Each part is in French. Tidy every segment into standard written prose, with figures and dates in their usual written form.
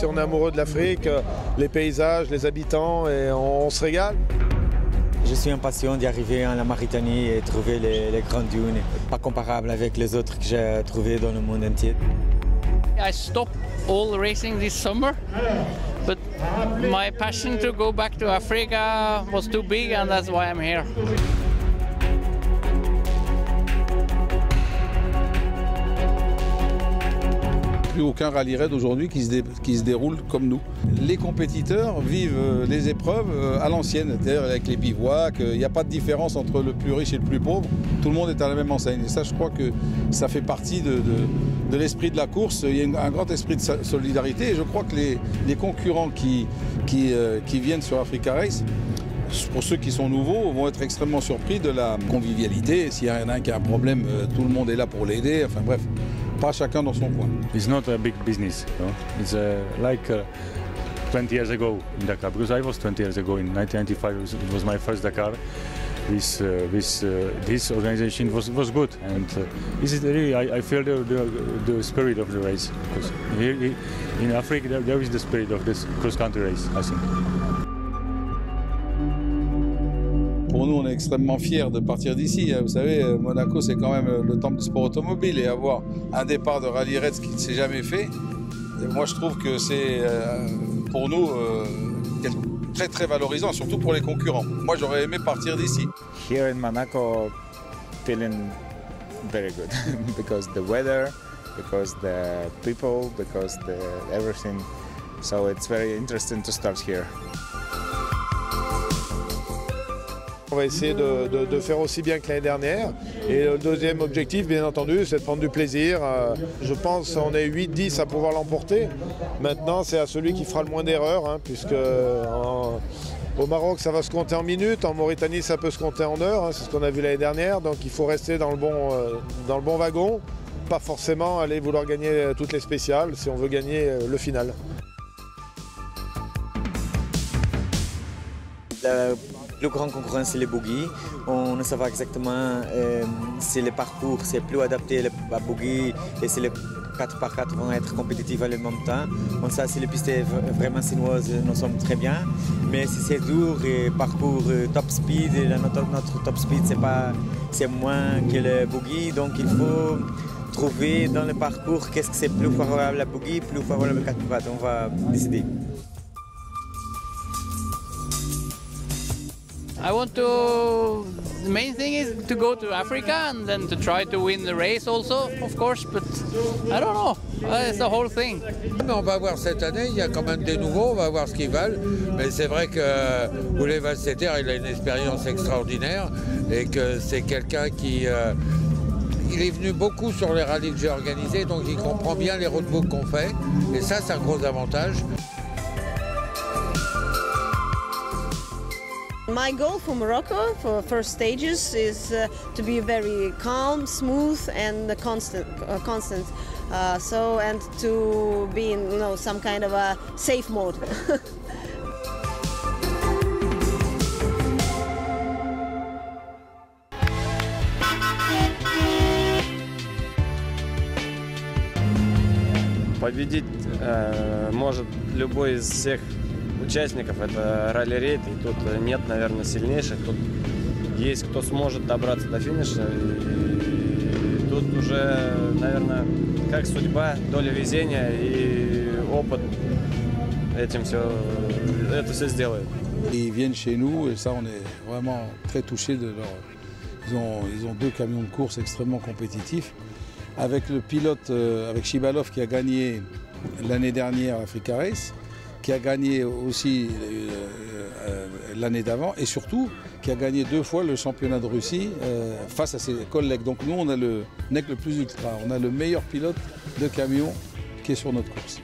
Si on est amoureux de l'Afrique, les paysages, les habitants, et on se régale. Je suis impatient d'y arriver en la Mauritanie et trouver les grandes dunes, pas comparables avec les autres que j'ai trouvées dans le monde entier. I stopped all racing this summer, but my passion to go back to Africa was too big, and that's why I'm here. Plus aucun rallye raid aujourd'hui qui se déroule comme nous. Les compétiteurs vivent les épreuves à l'ancienne, c'est-à-dire avec les bivouacs, il n'y a pas de différence entre le plus riche et le plus pauvre, tout le monde est à la même enseigne. Et ça, je crois que ça fait partie de l'esprit de la course, il y a un grand esprit de solidarité et je crois que les concurrents qui viennent sur Africa Race, pour ceux qui sont nouveaux, vont être extrêmement surpris de la convivialité. S'il y en a un qui a un problème, tout le monde est là pour l'aider, enfin bref. Pas chacun dans son coin. It's not a big business, you know? It's like 20 years ago in Dakar, because I was 20 years ago in 1995. It was my first Dakar. This organization was good, and this is really I feel the spirit of the race. Because here in Africa there is the spirit of this cross-country race, I think. Pour nous, on est extrêmement fiers de partir d'ici. Vous savez, Monaco, c'est quand même le temple du sport automobile. Et avoir un départ de rallye raid, ce qui ne s'est jamais fait, moi, je trouve que c'est, pour nous, très, très valorisant, surtout pour les concurrents. Moi, j'aurais aimé partir d'ici. Here in Monaco, feeling very good because the weather, because the people, because everything. So it's very interesting to start here. On va essayer de faire aussi bien que l'année dernière. Et le deuxième objectif, bien entendu, c'est de prendre du plaisir. Je pense qu'on est 8-10 à pouvoir l'emporter. Maintenant, c'est à celui qui fera le moins d'erreurs, hein, puisque au Maroc, ça va se compter en minutes. En Mauritanie, ça peut se compter en heures. Hein, c'est ce qu'on a vu l'année dernière. Donc il faut rester dans le bon wagon. Pas forcément aller vouloir gagner toutes les spéciales si on veut gagner le final. Le plus grand concurrent, c'est les bogies. On ne sait pas exactement si le parcours c'est plus adapté à bogies et si les 4x4 vont être compétitifs à le même temps. On sait si les pistes sont vraiment sinueuses, nous sommes très bien. Mais si c'est dur et parcours top speed, et notre top speed c'est moins que le bogie, donc il faut trouver dans le parcours qu'est-ce que c'est plus favorable à bogie, plus favorable à 4x4. On va décider. The main thing is to go to Africa and then to try to win the race also, of course, but I don't know, it's the whole thing. Mais on va voir cette année, il y a quand même des nouveaux, on va voir ce qu'ils valent. Mais c'est vrai que Oulé Valseter, il a une expérience extraordinaire et que c'est quelqu'un qui... il est venu beaucoup sur les rallyes que j'ai organisés, donc il comprend bien les roadbooks qu'on fait. Et ça, c'est un gros avantage. My goal for Morocco for first stages is to be very calm, smooth, and constant. And to be in some kind of a safe mode. Победить может любой из всех участников, это ралли-рейд, и тут нет, наверное, сильнейших. Тут есть кто сможет добраться до финиша, и тут уже, наверное, как судьба, доля везения и опыт это все сделает. Ils viennent chez nous et ça, on est vraiment très touchés de leur... Ils ont 2 camions de course extrêmement compétitifs. avec le pilote, avec Shibalov qui a gagné l'année dernière l'Africa Race, qui a gagné aussi l'année d'avant et surtout qui a gagné 2 fois le championnat de Russie face à ses collègues. Donc nous on a le NEC le plus ultra, on a le meilleur pilote de camion qui est sur notre course.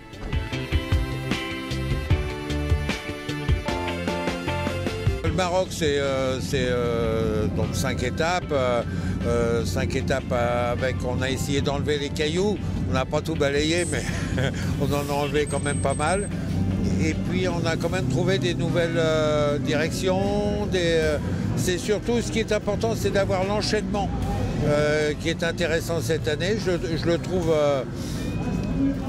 Le Maroc c'est donc 5 étapes. 5 étapes avec, on a essayé d'enlever les cailloux, on n'a pas tout balayé mais on en a enlevé quand même pas mal. Et puis on a quand même trouvé des nouvelles directions, c'est surtout ce qui est important, c'est d'avoir l'enchaînement qui est intéressant cette année. Je le trouve,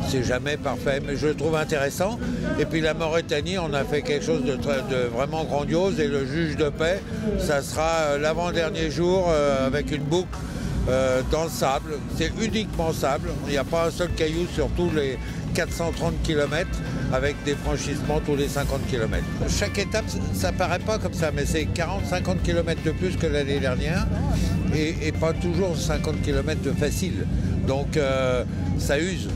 c'est jamais parfait, mais je le trouve intéressant. Et puis la Mauritanie, on a fait quelque chose de vraiment grandiose et le juge de paix, ça sera l'avant-dernier jour avec une boucle dans le sable. C'est uniquement sable, il n'y a pas un seul caillou sur tous les 430 km avec des franchissements tous les 50 km. Chaque étape, ça paraît pas comme ça, mais c'est 40-50 km de plus que l'année dernière et pas toujours 50 km de facile. Donc ça use.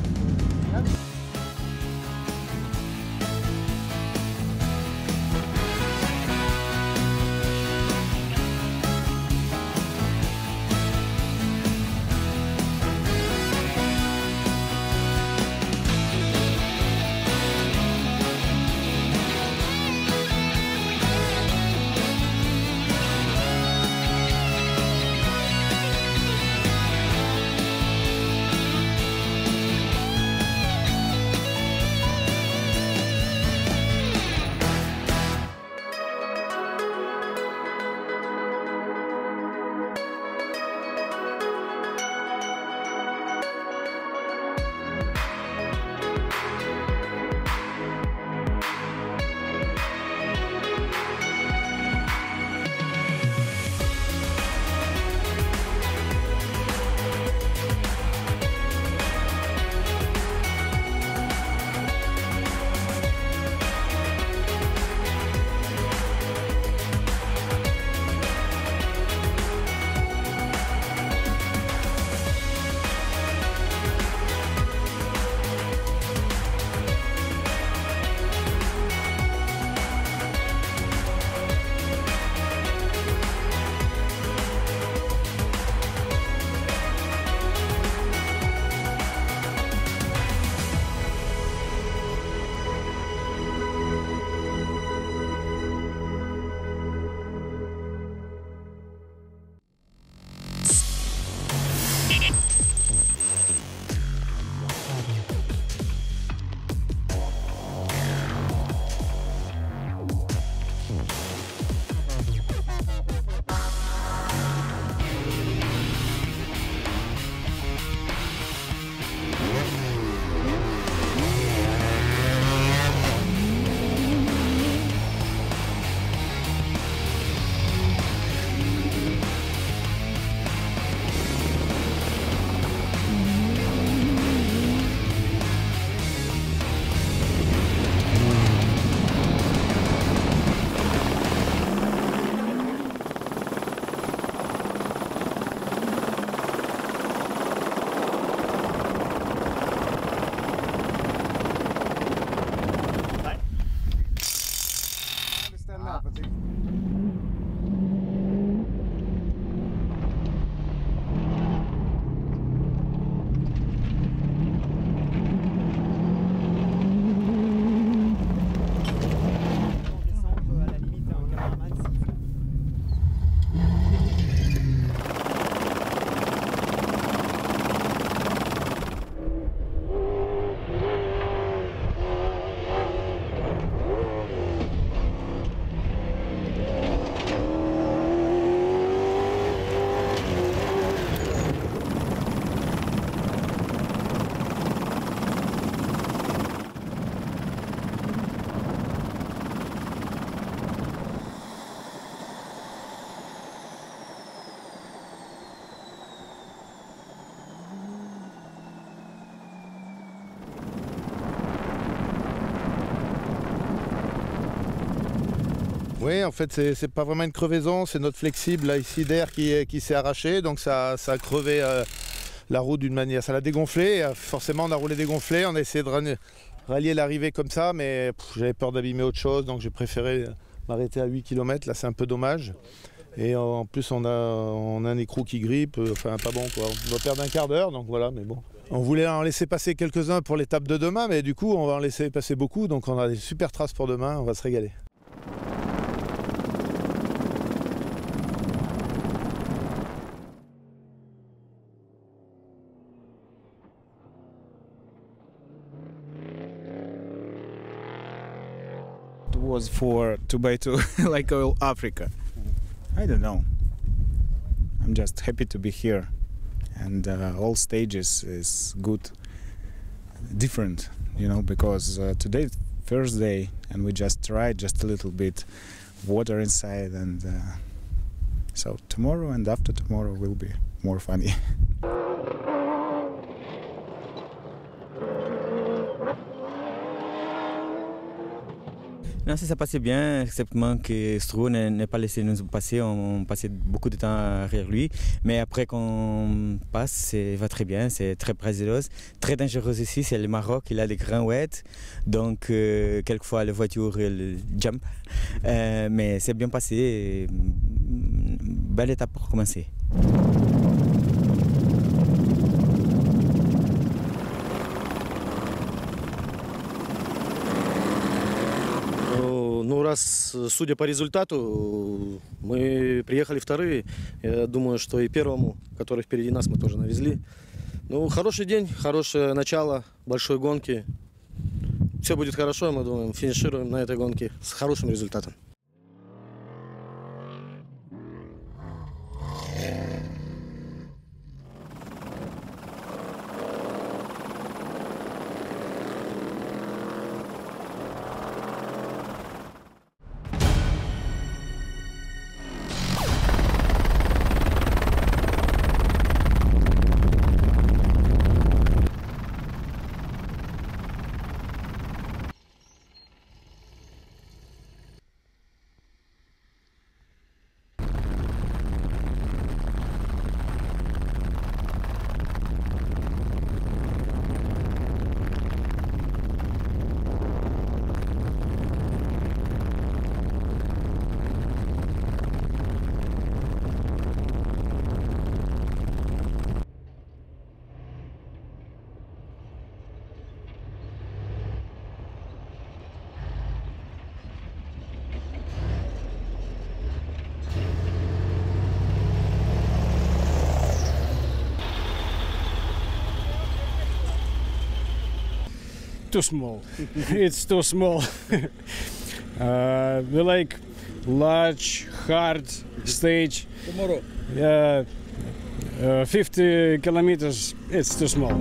Oui, en fait, c'est pas vraiment une crevaison, c'est notre flexible là, ici d'air qui s'est arraché, donc ça a crevé la route d'une manière. Ça l'a dégonflé, forcément on a roulé dégonflé, on a essayé de rallier l'arrivée comme ça, mais j'avais peur d'abîmer autre chose, donc j'ai préféré m'arrêter à 8 km, là c'est un peu dommage. Et en plus on a un écrou qui grippe, enfin pas bon quoi. On va perdre un quart d'heure, donc voilà, mais bon. On voulait en laisser passer quelques-uns pour l'étape de demain, mais du coup on va en laisser passer beaucoup, donc on a des super traces pour demain, on va se régaler. Was for 2x2 like all Africa. I don't know. I'm just happy to be here, and all stages is good, different, you know, because today first day and we just tried just a little bit water inside, and so tomorrow and after tomorrow will be more funny. Non, ça s'est passé bien, exceptement que Stroh n'est pas laissé nous passer. On passait beaucoup de temps derrière lui. Mais après qu'on passe, ça va très bien. C'est très précieux, très dangereux ici. C'est le Maroc, il a des grands wets. Donc, quelquefois, la voiture elle jump. Mais c'est bien passé. Belle étape pour commencer. Ну, раз, судя по результату, мы приехали вторые. Я думаю, что и первому, который впереди нас, мы тоже навезли. Ну, хороший день, хорошее начало большой гонки. Все будет хорошо, мы думаем, финишируем на этой гонке с хорошим результатом. Too small. It's too small. We like large, hard stage. Tomorrow. 50 kilometers. It's too small.